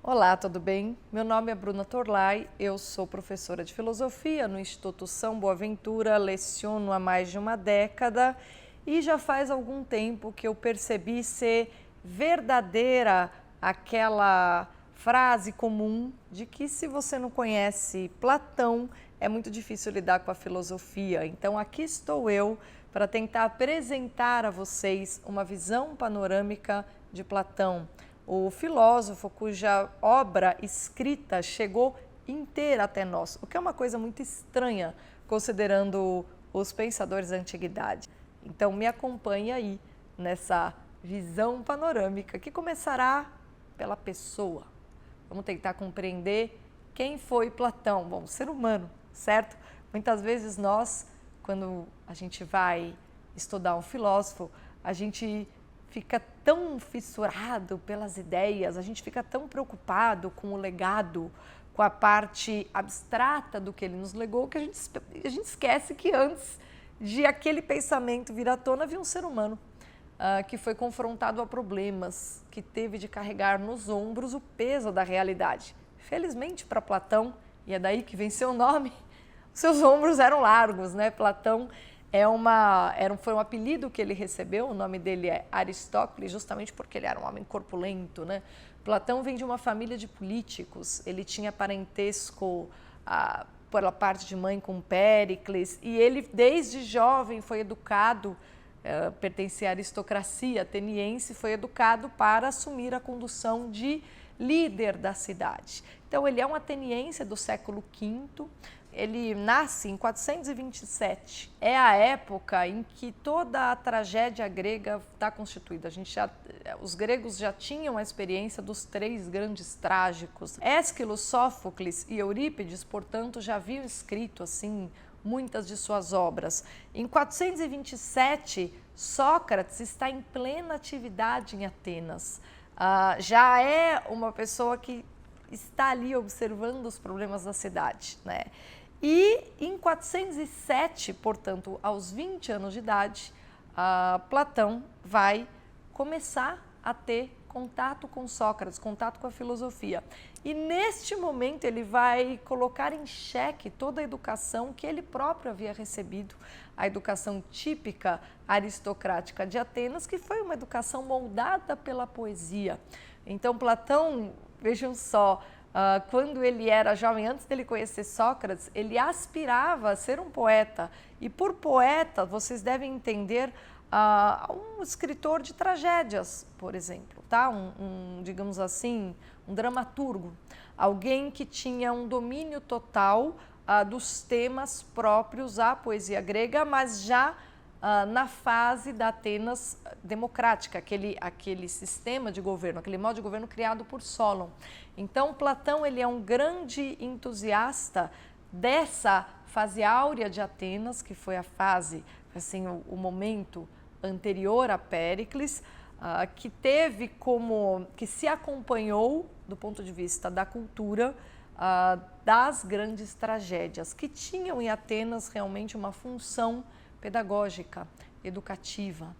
Olá, tudo bem? Meu nome é Bruna Torlai, eu sou professora de filosofia no Instituto São Boaventura, leciono há mais de uma década e já faz algum tempo que eu percebi ser verdadeira aquela frase comum de que se você não conhece Platão, é muito difícil lidar com a filosofia. Então aqui estou eu para tentar apresentar a vocês uma visão panorâmica de Platão, o filósofo cuja obra escrita chegou inteira até nós, o que é uma coisa muito estranha, considerando os pensadores da antiguidade. Então me acompanhe aí nessa visão panorâmica que começará pela pessoa. Vamos tentar compreender quem foi Platão. Bom, ser humano, certo? Muitas vezes nós, quando a gente vai estudar um filósofo, a gente fica tão fissurado pelas ideias, a gente fica tão preocupado com o legado, com a parte abstrata do que ele nos legou, que a gente esquece que antes de aquele pensamento vir à tona havia um ser humano que foi confrontado a problemas, que teve de carregar nos ombros o peso da realidade. Felizmente para Platão, e é daí que vem seu nome, seus ombros eram largos, né? Platão foi um apelido que ele recebeu, o nome dele é Aristócles, justamente porque ele era um homem corpulento, né? Platão vem de uma família de políticos, ele tinha parentesco pela parte de mãe com Péricles, e ele desde jovem foi educado, pertencia à aristocracia ateniense, foi educado para assumir a condução de líder da cidade. Então ele é um ateniense do século V, ele nasce em 427, é a época em que toda a tragédia grega está constituída. Os gregos já tinham a experiência dos três grandes trágicos. Ésquilo, Sófocles e Eurípides, portanto, já haviam escrito assim muitas de suas obras. Em 427, Sócrates está em plena atividade em Atenas. Já é uma pessoa que está ali observando os problemas da cidade, né? E em 407, portanto, aos 20 anos de idade, Platão vai começar a ter contato com Sócrates, contato com a filosofia. E neste momento ele vai colocar em xeque toda a educação que ele próprio havia recebido, a educação típica aristocrática de Atenas, que foi uma educação moldada pela poesia. Então Platão, vejam só, quando ele era jovem, antes dele conhecer Sócrates, ele aspirava a ser um poeta. E por poeta, vocês devem entender um escritor de tragédias, por exemplo, tá? Digamos assim, um dramaturgo. Alguém que tinha um domínio total dos temas próprios à poesia grega, mas já na fase da Atenas democrática, aquele sistema de governo, aquele modo de governo criado por Solon. Então, Platão ele é um grande entusiasta dessa fase áurea de Atenas, que foi a fase, assim, o momento anterior a Péricles, que se acompanhou do ponto de vista da cultura das grandes tragédias, que tinham em Atenas realmente uma função pedagógica, educativa.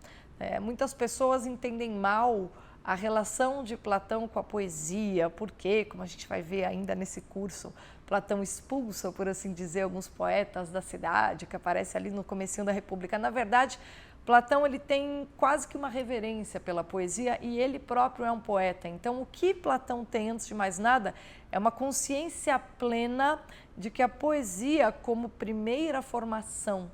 Muitas pessoas entendem mal a relação de Platão com a poesia, porque, como a gente vai ver ainda nesse curso, Platão expulsa, por assim dizer, alguns poetas da cidade, que aparece ali no comecinho da República. Na verdade, Platão ele tem quase que uma reverência pela poesia e ele próprio é um poeta. Então, o que Platão tem, antes de mais nada, é uma consciência plena de que a poesia, como primeira formação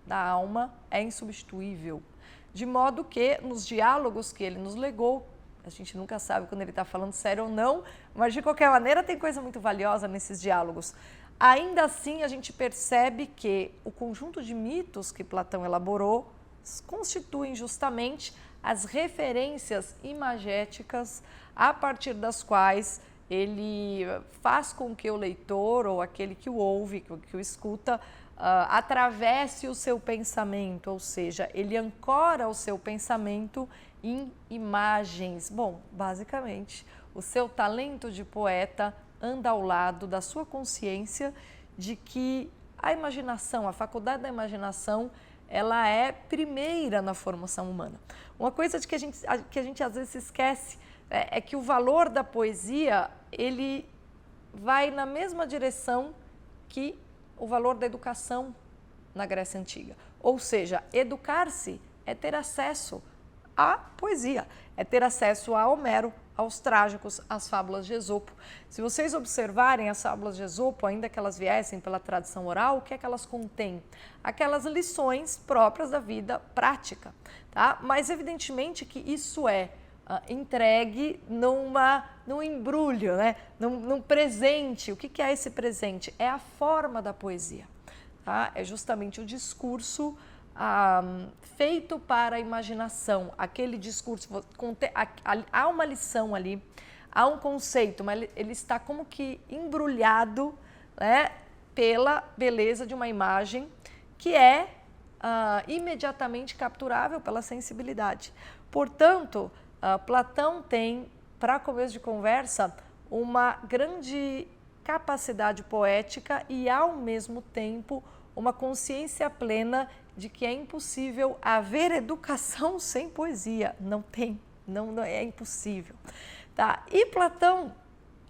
da alma, é insubstituível. De modo que, nos diálogos que ele nos legou, a gente nunca sabe quando ele está falando sério ou não, mas de qualquer maneira tem coisa muito valiosa nesses diálogos. Ainda assim, a gente percebe que o conjunto de mitos que Platão elaborou constituem justamente as referências imagéticas a partir das quais ele faz com que o leitor ou aquele que o ouve, que o escuta, atravesse o seu pensamento, ou seja, ele ancora o seu pensamento em imagens. Bom, basicamente, o seu talento de poeta anda ao lado da sua consciência de que a imaginação, a faculdade da imaginação, ela é primeira na formação humana. Uma coisa de que a gente às vezes se esquece é que o valor da poesia, ele vai na mesma direção que o valor da educação na Grécia Antiga. Ou seja, educar-se é ter acesso à poesia, é ter acesso a Homero, aos trágicos, às fábulas de Esopo. Se vocês observarem as fábulas de Esopo, ainda que elas viessem pela tradição oral, o que é que elas contêm? Aquelas lições próprias da vida prática, tá? Mas evidentemente que isso é entregue num embrulho, né? num presente. O que é esse presente? É a forma da poesia, tá? É justamente o discurso feito para a imaginação, aquele discurso, há uma lição ali, há um conceito, mas ele está como que embrulhado, né, pela beleza de uma imagem que é imediatamente capturável pela sensibilidade. Portanto, Platão tem, para começo de conversa, uma grande capacidade poética e, ao mesmo tempo, uma consciência plena de que é impossível haver educação sem poesia. Não tem, não é impossível. Tá? E Platão,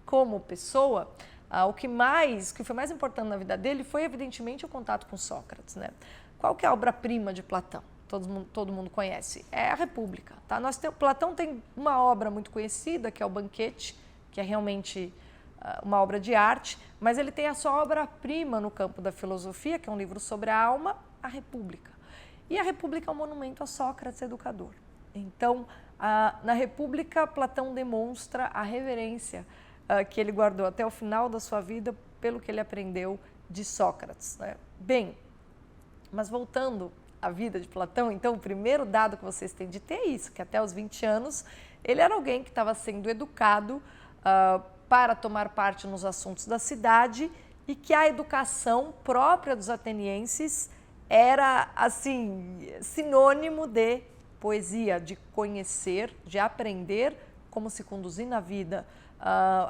como pessoa, o que foi mais importante na vida dele foi, evidentemente, o contato com Sócrates. Né? Qual que é a obra-prima de Platão? Todo mundo conhece. É a República. Tá? Platão tem uma obra muito conhecida, que é o Banquete, que é realmente uma obra de arte, mas ele tem a sua obra-prima no campo da filosofia, que é um livro sobre a alma, a República. E a República é um monumento a Sócrates, educador. Então, na República, Platão demonstra a reverência que ele guardou até o final da sua vida pelo que ele aprendeu de Sócrates. Né? Bem, mas voltando à vida de Platão, então o primeiro dado que vocês têm de ter é isso, que até os 20 anos ele era alguém que estava sendo educado para tomar parte nos assuntos da cidade e que a educação própria dos atenienses era, assim, sinônimo de poesia, de conhecer, de aprender como se conduzir na vida,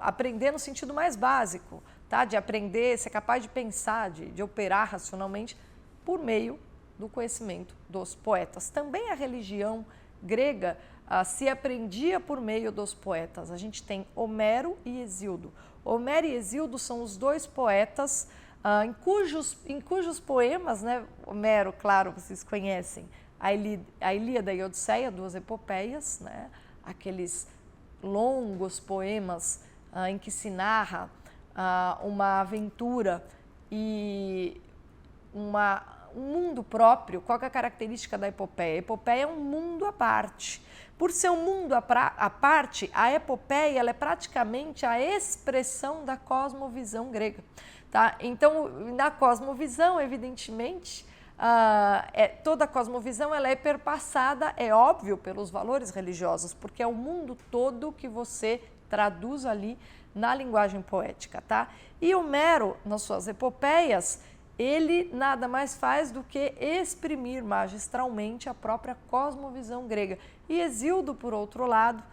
aprender no sentido mais básico, tá? De aprender, ser capaz de pensar, de operar racionalmente por meio do conhecimento dos poetas. Também a religião grega se aprendia por meio dos poetas. A gente tem Homero e Hesíodo. Homero e Hesíodo são os dois poetas em cujos poemas, né, Homero, claro, vocês conhecem, a Ilíada e a Odisseia, duas epopeias, né, aqueles longos poemas em que se narra uma aventura e um mundo próprio. Qual que é a característica da epopeia? A epopeia é um mundo à parte. Por ser um mundo à parte, a epopeia ela é praticamente a expressão da cosmovisão grega. Tá? Então, na cosmovisão, evidentemente, toda a cosmovisão ela é perpassada, é óbvio, pelos valores religiosos, porque é o mundo todo que você traduz ali na linguagem poética. Tá? E Homero, nas suas epopeias, ele nada mais faz do que exprimir magistralmente a própria cosmovisão grega. E Hesíodo, por outro lado,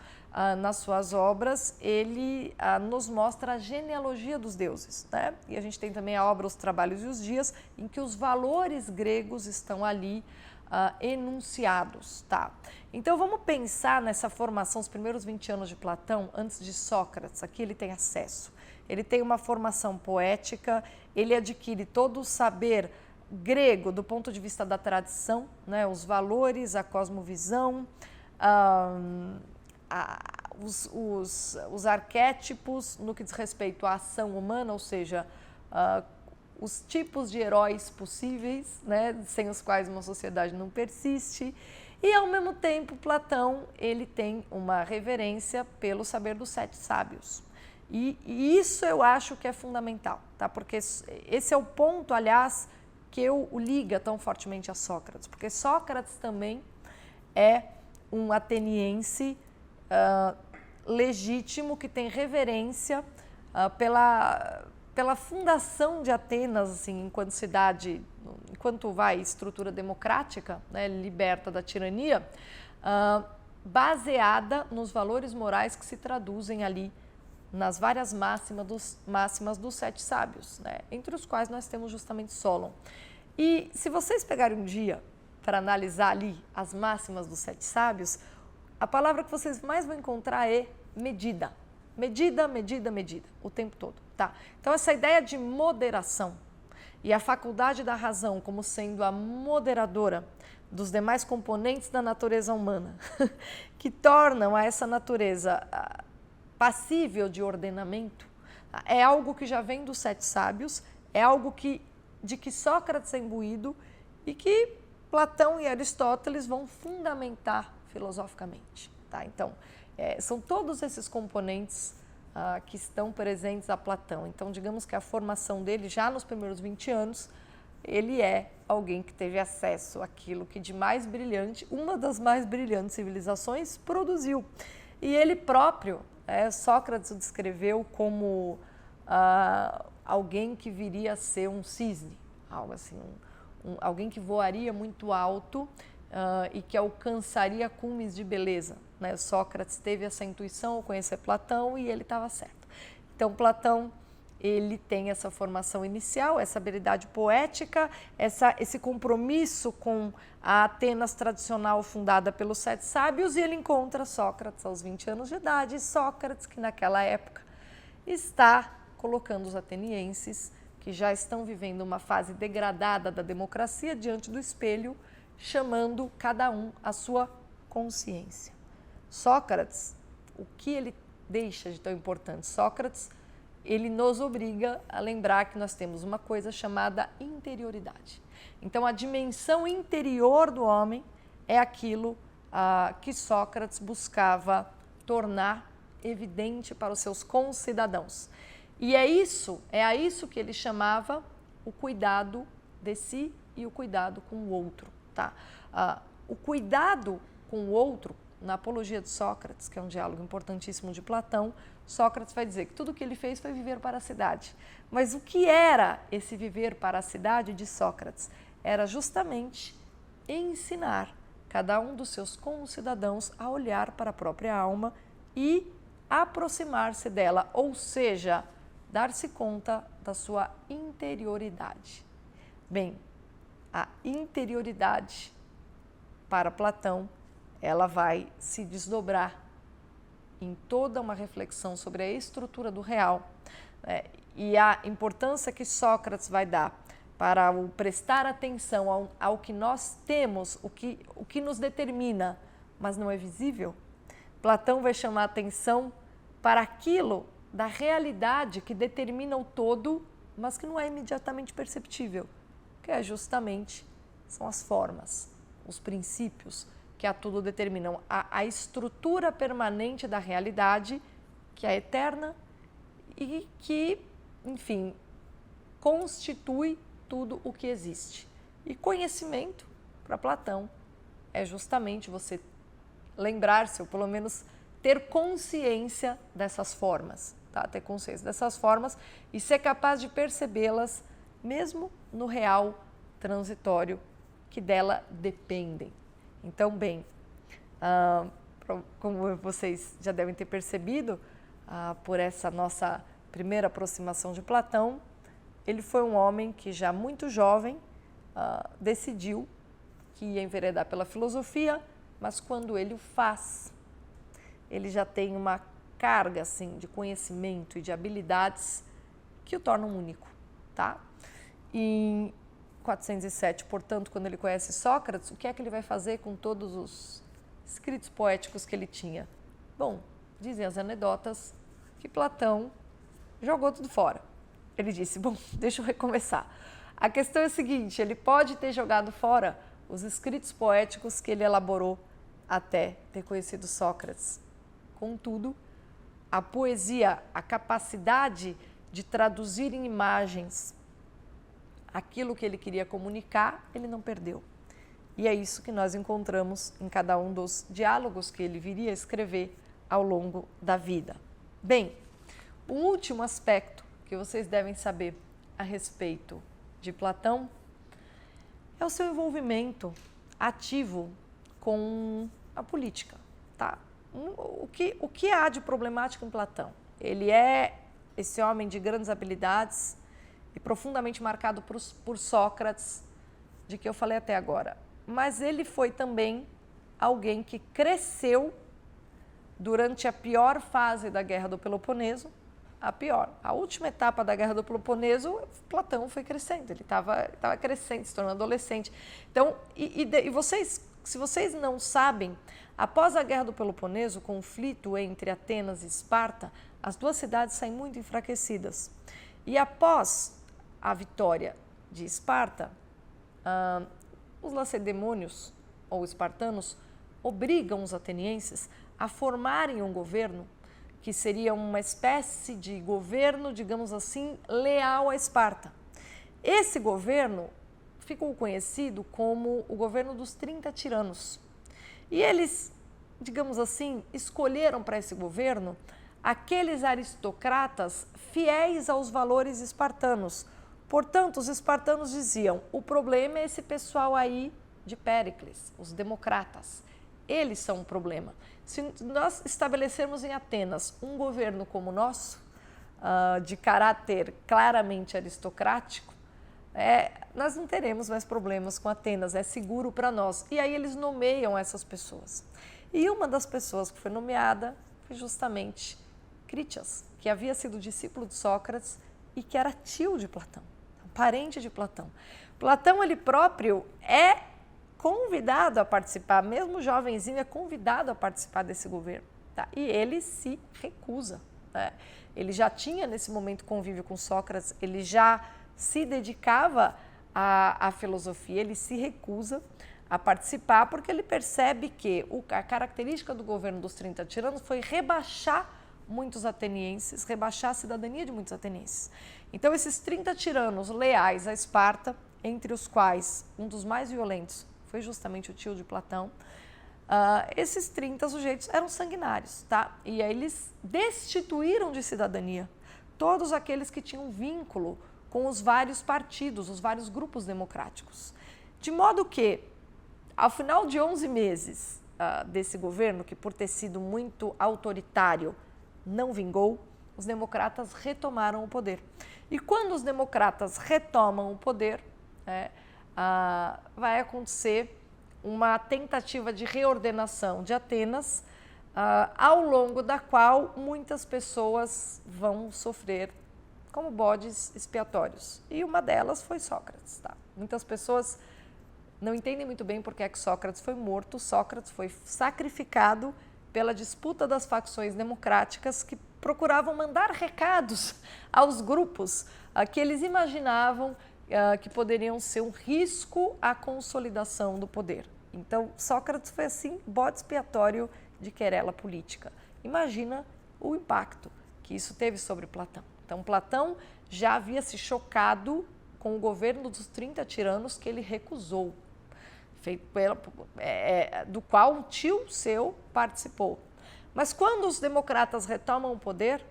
nas suas obras, ele nos mostra a genealogia dos deuses. Né? E a gente tem também a obra Os Trabalhos e os Dias, em que os valores gregos estão ali enunciados. Tá? Então vamos pensar nessa formação, os primeiros 20 anos de Platão, antes de Sócrates. Aqui ele tem acesso. Ele tem uma formação poética, ele adquire todo o saber grego do ponto de vista da tradição, né? Os valores, a cosmovisão, os arquétipos no que diz respeito à ação humana, ou seja, os tipos de heróis possíveis, né? Sem os quais uma sociedade não persiste. E, ao mesmo tempo, Platão ele tem uma reverência pelo saber dos 7 sábios. E isso eu acho que é fundamental, tá? Porque esse é o ponto, aliás, que o liga tão fortemente a Sócrates, porque Sócrates também é um ateniense legítimo, que tem reverência pela fundação de Atenas, assim, enquanto cidade, enquanto estrutura democrática, né, liberta da tirania, baseada nos valores morais que se traduzem ali nas várias máximas dos 7 sábios, né? Entre os quais nós temos justamente Solon. E se vocês pegarem um dia para analisar ali as máximas dos 7 sábios, a palavra que vocês mais vão encontrar é medida. Medida, medida, medida, o tempo todo, tá? Então, essa ideia de moderação e a faculdade da razão como sendo a moderadora dos demais componentes da natureza humana, que tornam a essa natureza passível de ordenamento, é algo que já vem dos 7 sábios, é algo de que Sócrates é imbuído e que Platão e Aristóteles vão fundamentar filosoficamente, tá? Então, são todos esses componentes que estão presentes a Platão. Então, digamos que a formação dele, já nos primeiros 20 anos, ele é alguém que teve acesso àquilo que de mais brilhante, uma das mais brilhantes civilizações, produziu. E ele próprio, Sócrates o descreveu como alguém que viria a ser um cisne, algo assim, alguém que voaria muito alto e que alcançaria cumes de beleza. Né? Sócrates teve essa intuição ao conhecer Platão e ele estava certo. Então, Platão, ele tem essa formação inicial, essa habilidade poética, esse compromisso com a Atenas tradicional fundada pelos 7 sábios, e ele encontra Sócrates aos 20 anos de idade, e Sócrates, que naquela época está colocando os atenienses, que já estão vivendo uma fase degradada da democracia, diante do espelho, chamando cada um à sua consciência. Sócrates, o que ele deixa de tão importante? Sócrates, ele nos obriga a lembrar que nós temos uma coisa chamada interioridade. Então, a dimensão interior do homem é aquilo que Sócrates buscava tornar evidente para os seus concidadãos. E é a isso que ele chamava o cuidado de si e o cuidado com o outro. Tá? O cuidado com o outro, na Apologia de Sócrates, que é um diálogo importantíssimo de Platão, Sócrates vai dizer que tudo o que ele fez foi viver para a cidade. Mas o que era esse viver para a cidade de Sócrates? Era justamente ensinar cada um dos seus concidadãos a olhar para a própria alma e aproximar-se dela, ou seja, dar-se conta da sua interioridade. Bem, a interioridade para Platão, ela vai se desdobrar em toda uma reflexão sobre a estrutura do real, e a importância que Sócrates vai dar para o prestar atenção ao que nós temos, o que nos determina, mas não é visível. Platão vai chamar a atenção para aquilo da realidade que determina o todo, mas que não é imediatamente perceptível, que são as formas, os princípios que a tudo determinam, a estrutura permanente da realidade, que é eterna e que, enfim, constitui tudo o que existe. E conhecimento, para Platão, é justamente você lembrar-se, ou pelo menos ter consciência dessas formas, tá? Ter consciência dessas formas e ser capaz de percebê-las mesmo no real transitório que dela dependem. Então, bem, como vocês já devem ter percebido, por essa nossa primeira aproximação de Platão, ele foi um homem que já muito jovem decidiu que ia enveredar pela filosofia, mas quando ele o faz, ele já tem uma carga assim, de conhecimento e de habilidades que o tornam único, tá? Em 407, portanto, quando ele conhece Sócrates, o que é que ele vai fazer com todos os escritos poéticos que ele tinha? Bom, dizem as anedotas que Platão jogou tudo fora. Ele disse, bom, deixa eu recomeçar. A questão é a seguinte, ele pode ter jogado fora os escritos poéticos que ele elaborou até ter conhecido Sócrates. Contudo, a poesia, a capacidade de traduzir em imagens aquilo que ele queria comunicar, ele não perdeu. E é isso que nós encontramos em cada um dos diálogos que ele viria a escrever ao longo da vida. Bem, o último aspecto que vocês devem saber a respeito de Platão é o seu envolvimento ativo com a política, tá? O que há de problemático em Platão? Ele é esse homem de grandes habilidades e profundamente marcado por Sócrates, de que eu falei até agora. Mas ele foi também alguém que cresceu durante a pior fase da Guerra do Peloponeso, a pior. A última etapa da Guerra do Peloponeso, Platão foi crescendo, ele estava crescendo, se tornando adolescente. Então, vocês, se vocês não sabem, após a Guerra do Peloponeso, o conflito entre Atenas e Esparta, as duas cidades saem muito enfraquecidas. E após a vitória de Esparta, os lacedemônios, ou espartanos, obrigam os atenienses a formarem um governo que seria uma espécie de governo, digamos assim, leal a Esparta. Esse governo ficou conhecido como o governo dos 30 tiranos. E eles, digamos assim, escolheram para esse governo aqueles aristocratas fiéis aos valores espartanos. Portanto, os espartanos diziam, o problema é esse pessoal aí de Péricles, os democratas. Eles são um problema. Se nós estabelecermos em Atenas um governo como o nosso, de caráter claramente aristocrático, nós não teremos mais problemas com Atenas, é seguro para nós. E aí eles nomeiam essas pessoas. E uma das pessoas que foi nomeada foi justamente Critias, que havia sido discípulo de Sócrates e que era tio de Platão, parente de Platão. Platão, ele próprio, é convidado a participar, mesmo jovenzinho, é convidado a participar desse governo. Tá? E ele se recusa. Né? Ele já tinha, nesse momento, convívio com Sócrates, ele já se dedicava à filosofia, ele se recusa a participar porque ele percebe que a característica do governo dos 30 tiranos foi rebaixar muitos atenienses, rebaixar a cidadania de muitos atenienses. Então, esses 30 tiranos leais a Esparta, entre os quais um dos mais violentos foi justamente o tio de Platão, esses 30 sujeitos eram sanguinários, tá? E aí eles destituíram de cidadania todos aqueles que tinham vínculo com os vários partidos, os vários grupos democráticos. De modo que, ao final de 11 meses desse governo, que por ter sido muito autoritário, não vingou, os democratas retomaram o poder. E quando os democratas retomam o poder, vai acontecer uma tentativa de reordenação de Atenas, ao longo da qual muitas pessoas vão sofrer como bodes expiatórios. E uma delas foi Sócrates. Tá? Muitas pessoas não entendem muito bem por que é que Sócrates foi morto. Sócrates foi sacrificado pela disputa das facções democráticas que procuravam mandar recados aos grupos que eles imaginavam que poderiam ser um risco à consolidação do poder. Então, Sócrates foi assim, bode expiatório de querela política. Imagina o impacto que isso teve sobre Platão. Então, Platão já havia se chocado com o governo dos 30 tiranos que ele recusou, do qual um tio seu participou. Mas quando os democratas retomam o poder,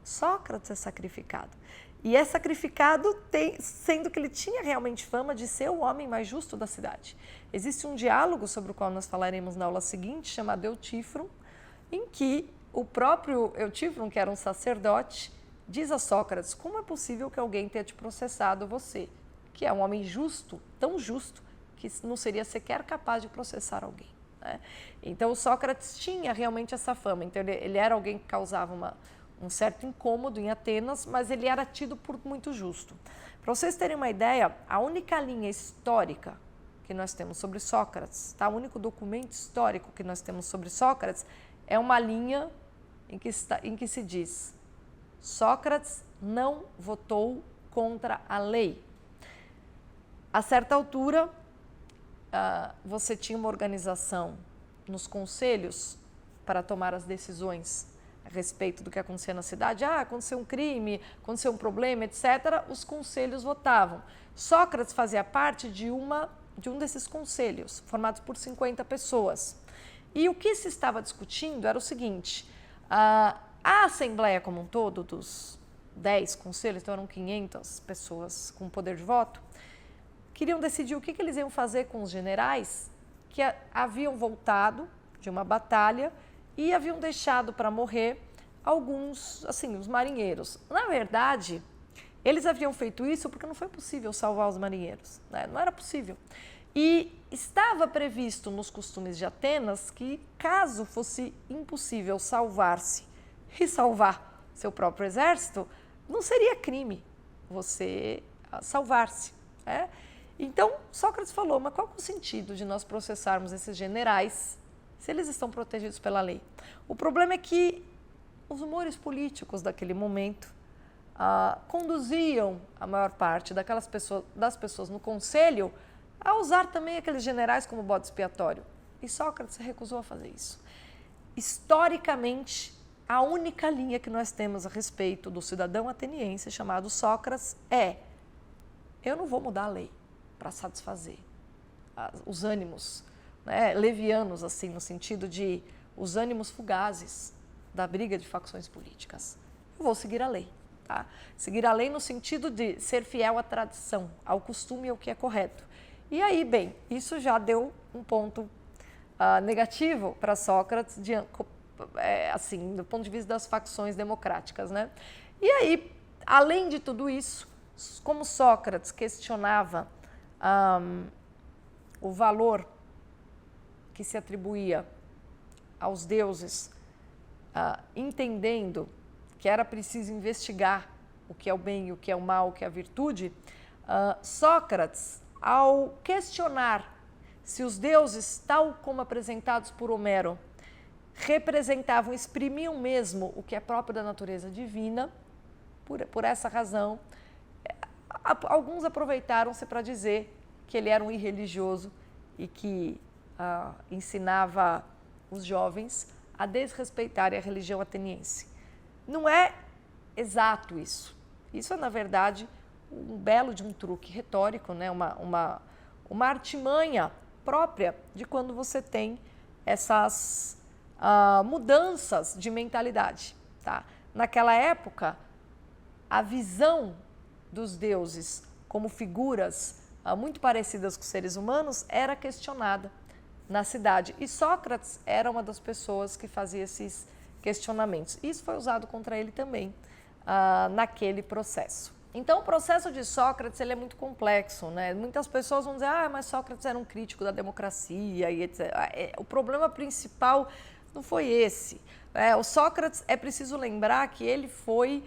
Sócrates é sacrificado. E é sacrificado sendo que ele tinha realmente fama de ser o homem mais justo da cidade. Existe um diálogo sobre o qual nós falaremos na aula seguinte, chamado Eutífron, em que o próprio Eutífron, que era um sacerdote, diz a Sócrates, como é possível que alguém tenha te processado você, que é um homem justo, tão justo, que não seria sequer capaz de processar alguém. Né? Então, o Sócrates tinha realmente essa fama. Então, ele era alguém que causava um certo incômodo em Atenas, mas ele era tido por muito justo. Para vocês terem uma ideia, a única linha histórica que nós temos sobre Sócrates, tá? O único documento histórico que nós temos sobre Sócrates é uma linha em que se diz: Sócrates não votou contra a lei. A certa altura, você tinha uma organização nos conselhos para tomar as decisões a respeito do que acontecia na cidade. Aconteceu um crime, aconteceu um problema, etc. Os conselhos votavam. Sócrates fazia parte de um desses conselhos, formados por 50 pessoas. E o que se estava discutindo era o seguinte: a Assembleia como um todo, dos 10 conselhos, então eram 500 pessoas com poder de voto, queriam decidir o que eles iam fazer com os generais que haviam voltado de uma batalha e haviam deixado para morrer alguns, assim, os marinheiros. Na verdade, eles haviam feito isso porque não foi possível salvar os marinheiros, né? Não era possível. E estava previsto nos costumes de Atenas que, caso fosse impossível salvar-se e salvar seu próprio exército, não seria crime você salvar-se. Né? Então, Sócrates falou, mas qual é o sentido de nós processarmos esses generais se eles estão protegidos pela lei? O problema é que os humores políticos daquele momento conduziam a maior parte das pessoas no conselho a usar também aqueles generais como bode expiatório. E Sócrates se recusou a fazer isso. Historicamente, a única linha que nós temos a respeito do cidadão ateniense chamado Sócrates é: eu não vou mudar a lei para satisfazer os ânimos, né, levianos, assim, no sentido de os ânimos fugazes da briga de facções políticas. Eu vou seguir a lei. Tá? Seguir a lei no sentido de ser fiel à tradição, ao costume e ao que é correto. E aí, bem, isso já deu um ponto negativo para Sócrates, assim, do ponto de vista das facções democráticas, né? E aí, além de tudo isso, como Sócrates questionava o valor que se atribuía aos deuses, entendendo que era preciso investigar o que é o bem, o que é o mal, o que é a virtude, Sócrates, ao questionar se os deuses, tal como apresentados por Homero, representavam, exprimiam mesmo o que é próprio da natureza divina, por essa razão, alguns aproveitaram-se para dizer que ele era um irreligioso e que ensinava os jovens a desrespeitarem a religião ateniense. Não é exato isso. Isso é, na verdade, um belo de um truque retórico, né? uma artimanha própria de quando você tem essas mudanças de mentalidade. Tá? Naquela época, a visão dos deuses como figuras muito parecidas com seres humanos era questionada na cidade. E Sócrates era uma das pessoas que fazia esses questionamentos. Isso foi usado contra ele também naquele processo. Então, o processo de Sócrates ele é muito complexo, né? Muitas pessoas vão dizer, mas Sócrates era um crítico da democracia e etc. O problema principal não foi esse. O Sócrates, é preciso lembrar que ele foi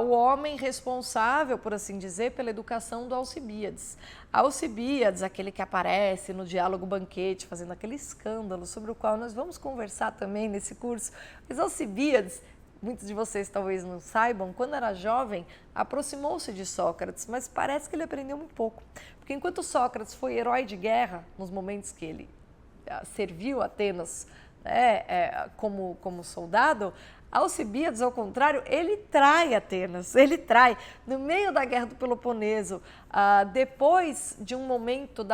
o homem responsável, por assim dizer, pela educação do Alcibíades. Alcibíades, aquele que aparece no diálogo banquete, fazendo aquele escândalo, sobre o qual nós vamos conversar também nesse curso. Mas Alcibíades, muitos de vocês talvez não saibam, quando era jovem, aproximou-se de Sócrates, mas parece que ele aprendeu muito pouco. Porque enquanto Sócrates foi herói de guerra, nos momentos que ele serviu Atenas como soldado, Alcibíades, ao contrário, ele trai Atenas, ele trai. No meio da Guerra do Peloponeso, depois de um momento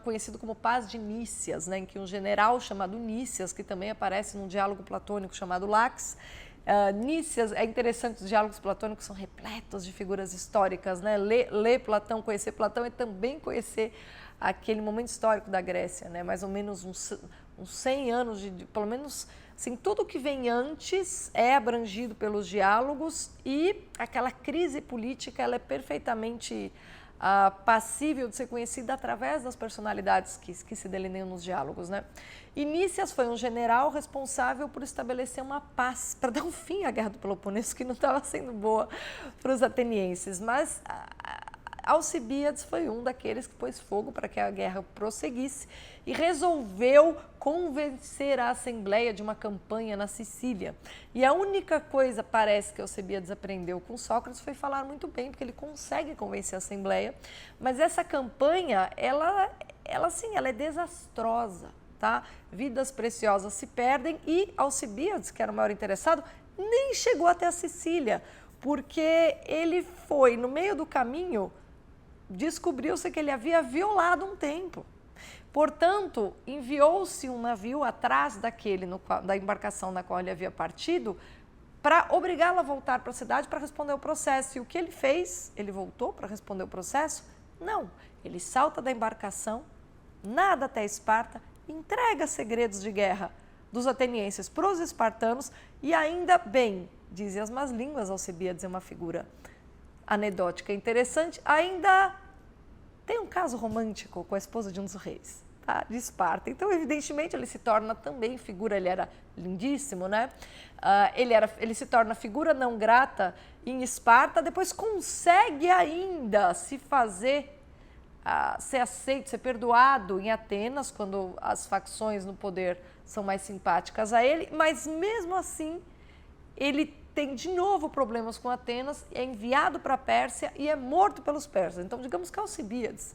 conhecido como Paz de Nícias, né, em que um general chamado Nícias, que também aparece num diálogo platônico chamado Lax, Nícias, é interessante, os diálogos platônicos são repletos de figuras históricas, né? Ler Platão, conhecer Platão é também conhecer aquele momento histórico da Grécia, né? Mais ou menos uns 100 anos, pelo menos, assim, tudo que vem antes é abrangido pelos diálogos e aquela crise política ela é perfeitamente passível de ser conhecida através das personalidades que se delineiam nos diálogos, né? E Nícias foi um general responsável por estabelecer uma paz, para dar um fim à Guerra do Peloponeso, que não estava sendo boa para os atenienses, mas Alcibíades foi um daqueles que pôs fogo para que a guerra prosseguisse e resolveu convencer a Assembleia de uma campanha na Sicília. E a única coisa, parece, que Alcibíades aprendeu com Sócrates foi falar muito bem, porque ele consegue convencer a Assembleia, mas essa campanha, ela é desastrosa, tá? Vidas preciosas se perdem e Alcibíades, que era o maior interessado, nem chegou até a Sicília, porque ele foi, no meio do caminho, descobriu-se que ele havia violado um templo. Portanto, enviou-se um navio atrás da embarcação na qual ele havia partido para obrigá-lo a voltar para a cidade para responder o processo. E o que ele fez? Ele voltou para responder o processo? Não. Ele salta da embarcação, nada até Esparta, entrega segredos de guerra dos atenienses para os espartanos e ainda bem, dizem as más línguas, Alcibíades é uma figura anedótica interessante, ainda tem um caso romântico com a esposa de um dos reis, tá? De Esparta. Então, evidentemente, ele se torna também figura, ele era lindíssimo, né? Ele se torna figura não grata em Esparta, depois consegue ainda se fazer, ser aceito, ser perdoado em Atenas, quando as facções no poder são mais simpáticas a ele, mas mesmo assim, ele tem de novo problemas com Atenas, é enviado para a Pérsia e é morto pelos persas. Então, digamos que Alcibíades,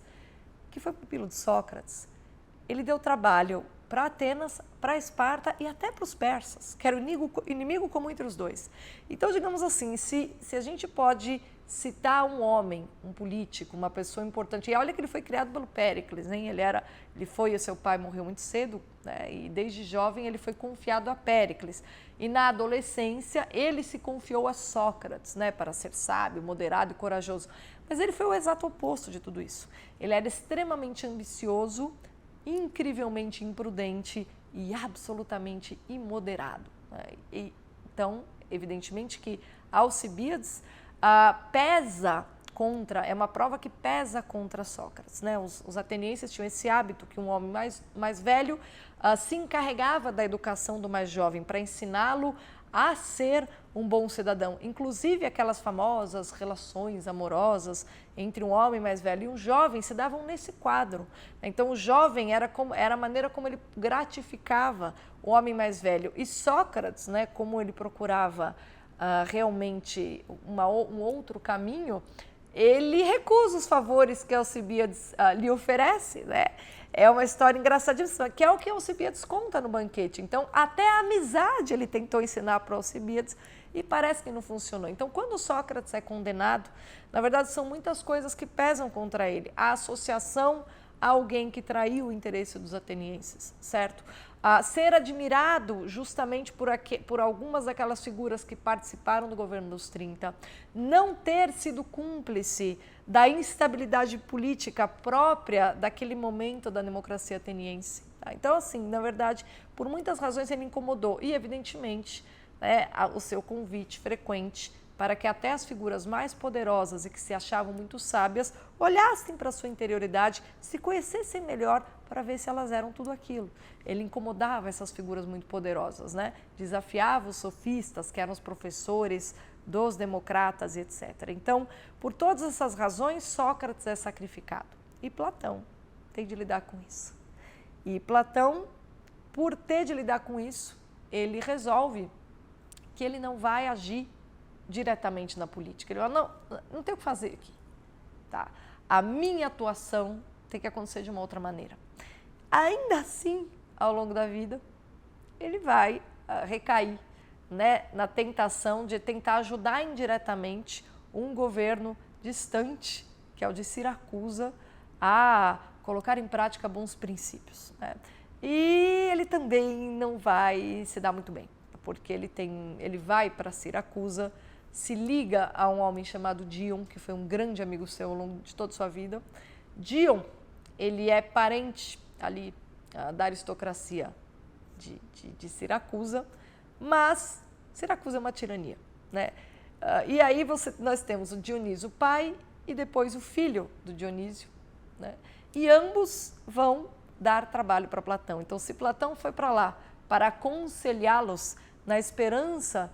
que foi pupilo de Sócrates, ele deu trabalho para Atenas, para Esparta e até para os persas, que era o inimigo comum entre os dois. Então, digamos assim, se a gente pode citar um homem, um político, uma pessoa importante, e olha que ele foi criado pelo Péricles, hein? O seu pai morreu muito cedo, né? E desde jovem ele foi confiado a Péricles. E na adolescência ele se confiou a Sócrates, né? Para ser sábio, moderado e corajoso. Mas ele foi o exato oposto de tudo isso. Ele era extremamente ambicioso, incrivelmente imprudente e absolutamente imoderado, né? Então, evidentemente que Alcibíades é uma prova que pesa contra Sócrates, né? Os atenienses tinham esse hábito que um homem mais velho se encarregava da educação do mais jovem para ensiná-lo a ser um bom cidadão. Inclusive, aquelas famosas relações amorosas entre um homem mais velho e um jovem se davam nesse quadro. Então, o jovem era a maneira como ele gratificava o homem mais velho. E Sócrates, né, como ele procurava realmente um outro caminho, ele recusa os favores que Alcibíades lhe oferece, né? É uma história engraçadíssima, que é o que Alcibíades conta no banquete. Então, até a amizade ele tentou ensinar para Alcibíades e parece que não funcionou. Então, quando Sócrates é condenado, na verdade, são muitas coisas que pesam contra ele. A associação a alguém que traiu o interesse dos atenienses, certo? Ser admirado justamente por algumas daquelas figuras que participaram do governo dos 30, não ter sido cúmplice da instabilidade política própria daquele momento da democracia ateniense. Tá? Então, assim, na verdade, por muitas razões ele incomodou e, evidentemente, né, o seu convite frequente para que até as figuras mais poderosas e que se achavam muito sábias olhassem para a sua interioridade, se conhecessem melhor para ver se elas eram tudo aquilo. Ele incomodava essas figuras muito poderosas, né? Desafiava os sofistas, que eram os professores dos democratas e etc. Então, por todas essas razões, Sócrates é sacrificado. E Platão tem de lidar com isso. E Platão, por ter de lidar com isso, ele resolve que ele não vai agir diretamente na política. Ele fala, não tem o que fazer aqui. Tá? A minha atuação tem que acontecer de uma outra maneira. Ainda assim, ao longo da vida, ele vai recair, né, na tentação de tentar ajudar indiretamente um governo distante, que é o de Siracusa, a colocar em prática bons princípios, né? E ele também não vai se dar muito bem, porque ele vai para Siracusa, se liga a um homem chamado Dion, que foi um grande amigo seu ao longo de toda a sua vida. Dion, ele é parente ali da aristocracia de Siracusa, mas Siracusa é uma tirania, né? E aí nós temos o Dionísio pai e depois o filho do Dionísio, né? E ambos vão dar trabalho para Platão. Então, se Platão foi para lá para aconselhá-los na esperança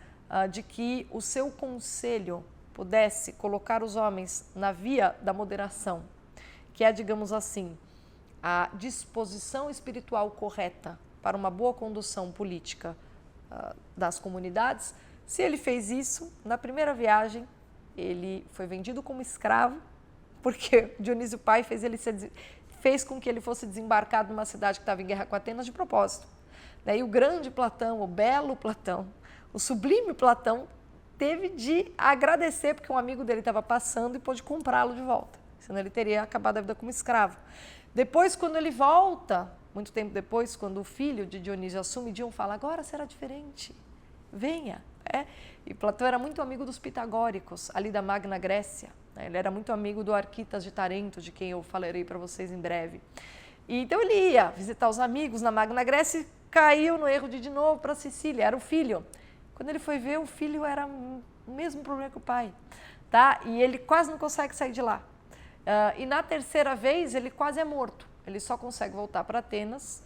de que o seu conselho pudesse colocar os homens na via da moderação, que é, digamos assim, a disposição espiritual correta para uma boa condução política das comunidades, se ele fez isso, na primeira viagem, ele foi vendido como escravo, porque Dionísio pai fez com que ele fosse desembarcado numa cidade que estava em guerra com Atenas de propósito. E o grande Platão, o belo Platão, o sublime Platão, teve de agradecer porque um amigo dele estava passando e pôde comprá-lo de volta, senão ele teria acabado a vida como escravo. Depois, quando ele volta, muito tempo depois, quando o filho de Dionísio assume, Dion fala, agora será diferente, venha. E Platão era muito amigo dos pitagóricos, ali da Magna Grécia. Ele era muito amigo do Arquitas de Tarento, de quem eu falarei para vocês em breve. E então ele ia visitar os amigos na Magna Grécia e caiu no erro de ir de novo para Sicília, era o filho. Quando ele foi ver, o filho era o mesmo problema que o pai, tá? E ele quase não consegue sair de lá. E na terceira vez ele quase é morto. Ele só consegue voltar para Atenas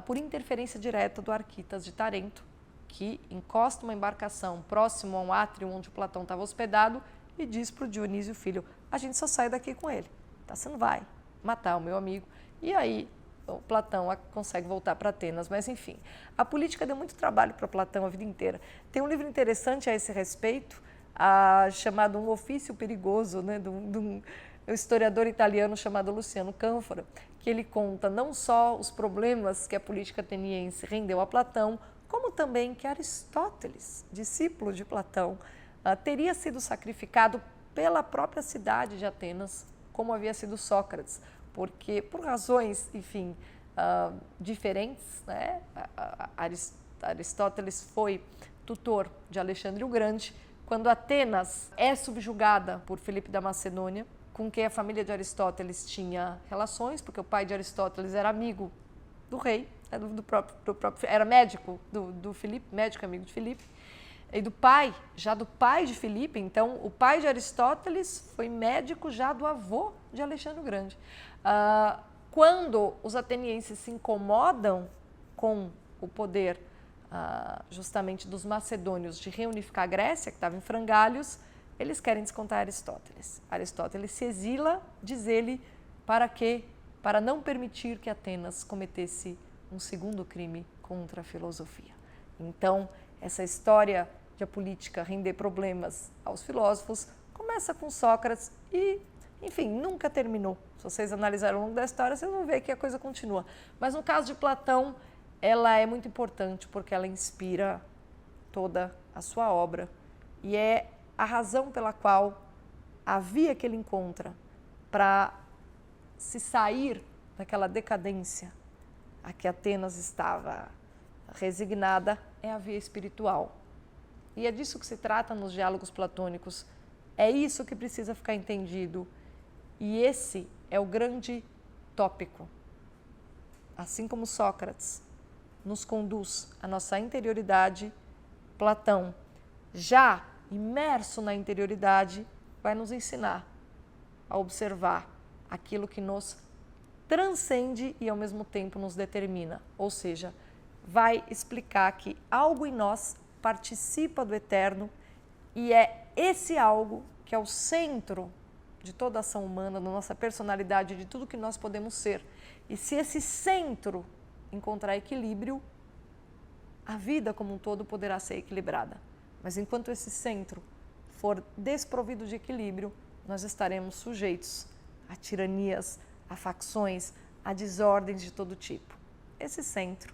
por interferência direta do Arquitas de Tarento, que encosta uma embarcação próximo a um átrio onde o Platão estava hospedado e diz para o Dionísio filho, a gente só sai daqui com ele, tá? Você não vai matar o meu amigo. E aí o Platão consegue voltar para Atenas, mas enfim, a política deu muito trabalho para Platão a vida inteira. Tem um livro interessante a esse respeito, chamado Um Ofício Perigoso, né, de um historiador italiano chamado Luciano Canfora, que ele conta não só os problemas que a política ateniense rendeu a Platão, como também que Aristóteles, discípulo de Platão, teria sido sacrificado pela própria cidade de Atenas, como havia sido Sócrates, porque por razões, enfim, diferentes, né? Aristóteles foi tutor de Alexandre o Grande, quando Atenas é subjugada por Filipe da Macedônia, com quem a família de Aristóteles tinha relações, porque o pai de Aristóteles era amigo do rei, do próprio era médico do Filipe, médico amigo de Filipe, e do pai de Filipe. Então o pai de Aristóteles foi médico já do avô de Alexandre o Grande. Quando os atenienses se incomodam com o poder justamente dos macedônios de reunificar a Grécia, que estava em frangalhos, eles querem descontar Aristóteles. Aristóteles se exila, diz ele, para quê? Para não permitir que Atenas cometesse um segundo crime contra a filosofia. Então, essa história de a política render problemas aos filósofos começa com Sócrates e, enfim, nunca terminou. Se vocês analisarem ao longo da história, vocês vão ver que a coisa continua. Mas no caso de Platão, ela é muito importante porque ela inspira toda a sua obra e é a razão pela qual a via que ele encontra para se sair daquela decadência a que Atenas estava resignada é a via espiritual. E é disso que se trata nos diálogos platônicos. É isso que precisa ficar entendido. E esse é o grande tópico. Assim como Sócrates nos conduz à nossa interioridade, Platão, já imerso na interioridade, vai nos ensinar a observar aquilo que nos transcende e ao mesmo tempo nos determina, ou seja, vai explicar que algo em nós participa do eterno e é esse algo que é o centro de toda a ação humana, da nossa personalidade, de tudo que nós podemos ser. E se esse centro encontrar equilíbrio, a vida como um todo poderá ser equilibrada. Mas enquanto esse centro for desprovido de equilíbrio, nós estaremos sujeitos a tiranias, a facções, a desordens de todo tipo. Esse centro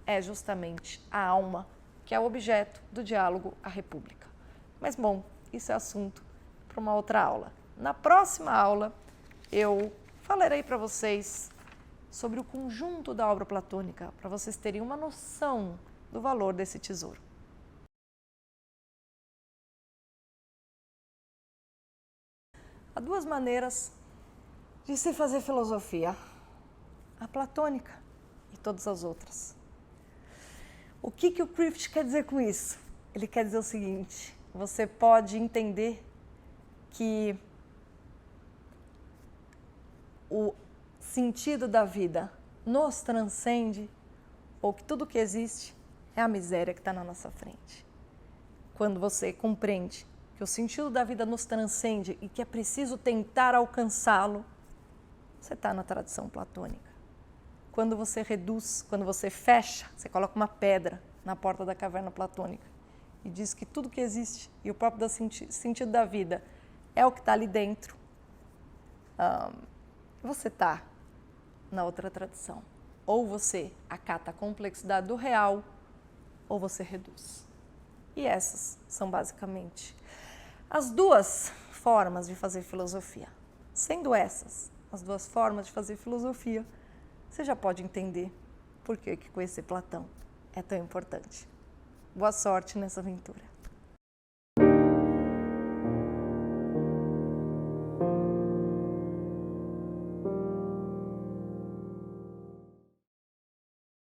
é justamente a alma, que é o objeto do diálogo à República. Mas, bom, isso é assunto para uma outra aula. Na próxima aula, eu falarei para vocês sobre o conjunto da obra platônica, para vocês terem uma noção do valor desse tesouro. Há duas maneiras de se fazer filosofia, a platônica e todas as outras. O que o Crift quer dizer com isso? Ele quer dizer o seguinte: você pode entender que o sentido da vida nos transcende, ou que tudo que existe é a miséria que está na nossa frente. Quando você compreende que o sentido da vida nos transcende e que é preciso tentar alcançá-lo, você está na tradição platônica. Quando você reduz, quando você fecha, você coloca uma pedra na porta da caverna platônica e diz que tudo que existe e o próprio sentido da vida é o que está ali dentro, você está na outra tradição. Ou você acata a complexidade do real, ou você reduz. E essas são basicamente as duas formas de fazer filosofia. Sendo essas as duas formas de fazer filosofia, você já pode entender por que conhecer Platão é tão importante. Boa sorte nessa aventura.